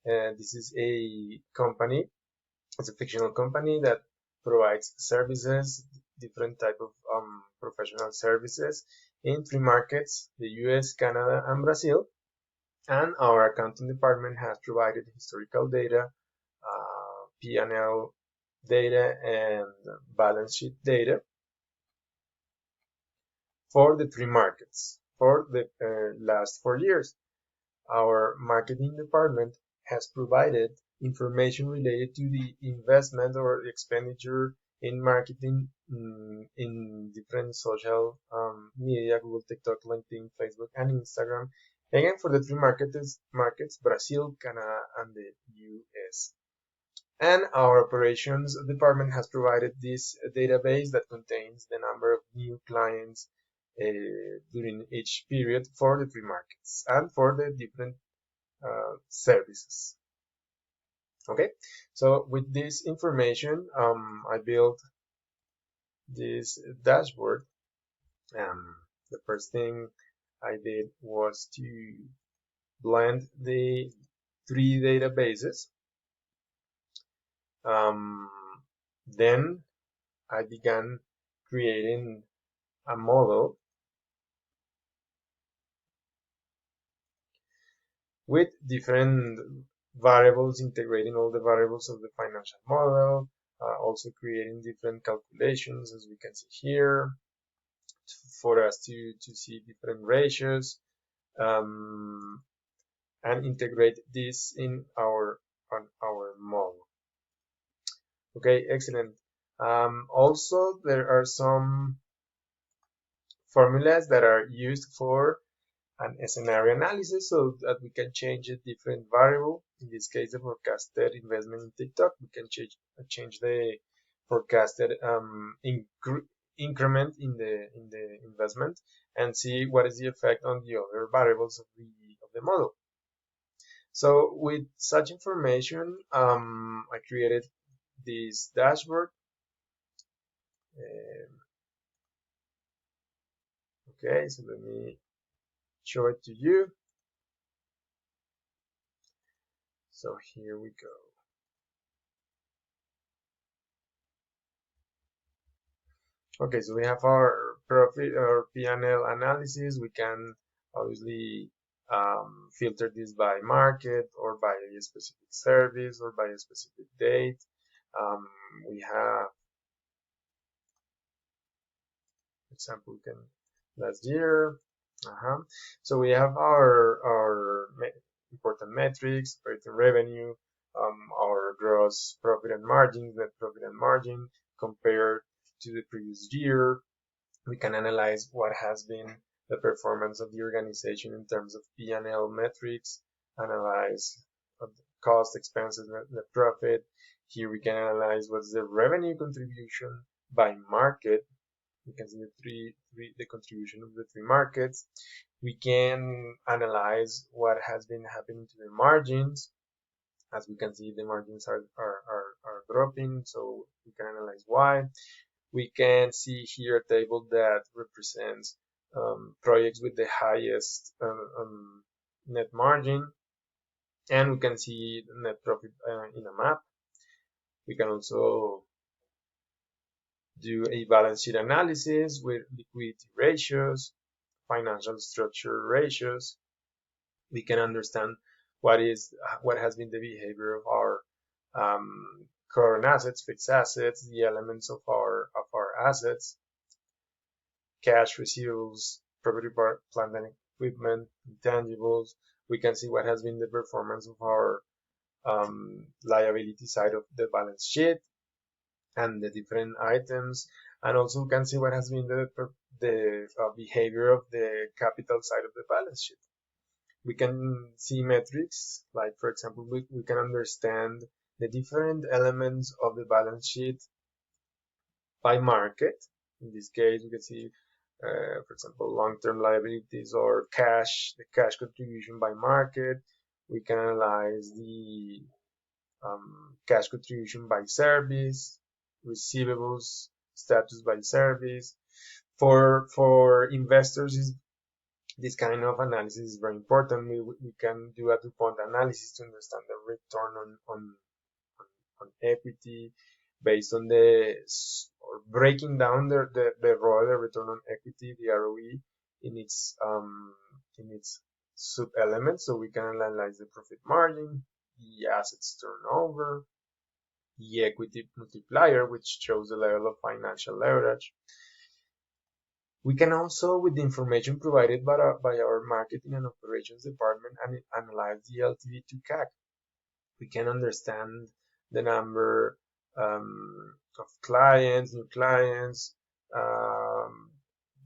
This is a company. It's a fictional company that provides services, different type of professional services in 3 markets: the US, Canada, and Brazil. And our accounting department has provided historical data, P&L data, and balance sheet data for the 3 markets for the last 4 years. Our marketing department has provided information related to the investment or expenditure in marketing in different social media: Google, TikTok, LinkedIn, Facebook, and Instagram. Again, for the 3 markets: Brazil, Canada, and the US. And our operations department has provided this database that contains the number of new clients during each period for the 3 markets and for the different services. Okay, so with this information, I built this dashboard. The first thing I did was to blend the 3 databases. Then I began creating a model with different variables, integrating all the variables of the financial model, also creating different calculations, as we can see here, for us to see different ratios, and integrate this in our model. Okay, excellent. Also, there are some formulas that are used for an scenario analysis, so that we can change a different variable. In this case, the forecasted investment in TikTok, we can change the forecasted increment in the investment, and see what is the effect on the other variables of the model. So with such information, I created this dashboard. Okay, so let me show it to you. So here we go. Okay, so we have our profit or P&L analysis. We can obviously filter this by market, or by a specific service, or by a specific date. We have, for example, last year. So we have our important metrics: operating revenue, our gross profit and margin, net profit and margin compared to the previous year. We can analyze what has been the performance of the organization in terms of P&L metrics, analyze cost, expenses, net profit. Here we can analyze what's the revenue contribution by market. We can see the contribution of the 3 markets. We can analyze what has been happening to the margins. As we can see, the margins are dropping, so we can analyze why. We can see here a table that represents projects with the highest net margin, and we can see the net profit in a map. We can also do a balance sheet analysis with liquidity ratios, financial structure ratios. We can understand what has been the behavior of our current assets, fixed assets, the elements of our assets, cash, receivables, property, plant and equipment, intangibles. We can see what has been the performance of our liability side of the balance sheet and the different items, and also can see what has been the behavior of the capital side of the balance sheet. We can see metrics, like for example, we can understand the different elements of the balance sheet by market. In this case, we can see, for example, long-term liabilities or cash, the cash contribution by market. We can analyze the cash contribution by service, receivables status by service. For investors, this kind of analysis is very important. We can do a DuPont analysis to understand the return on equity based on the or breaking down the ROE, the return on equity, the ROE in its sub elements, so we can analyze the profit margin, the assets turnover, the equity multiplier, which shows the level of financial leverage. We can also, with the information provided by our marketing and operations department, analyze the LTV to CAC. We can understand the number of clients, new clients,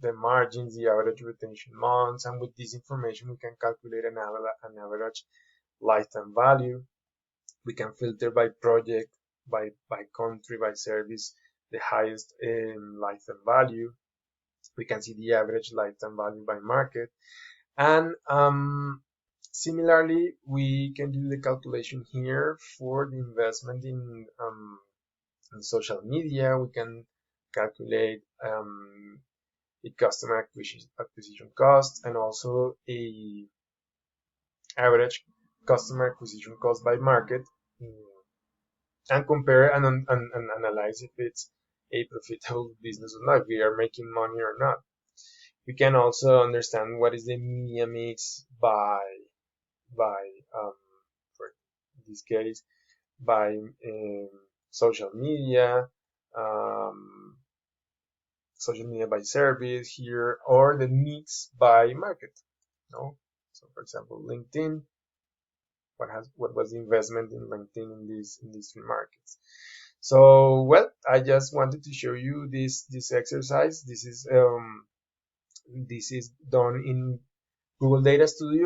the margins, the average retention months, and with this information we can calculate an average lifetime value. We can filter by project, by country, by service, the highest lifetime value. We can see the average lifetime value by market, and similarly we can do the calculation here for the investment in social media. We can calculate a customer acquisition cost and also a average customer acquisition cost by market, and compare and analyze if it's a profitable business or not, if we are making money or not. We can also understand what is the media mix by for this case, by social media by service here, or the mix by market. No, so for example, LinkedIn. What was the investment in LinkedIn in these three markets? So, well, I just wanted to show you this exercise. This is done in Google Data Studio.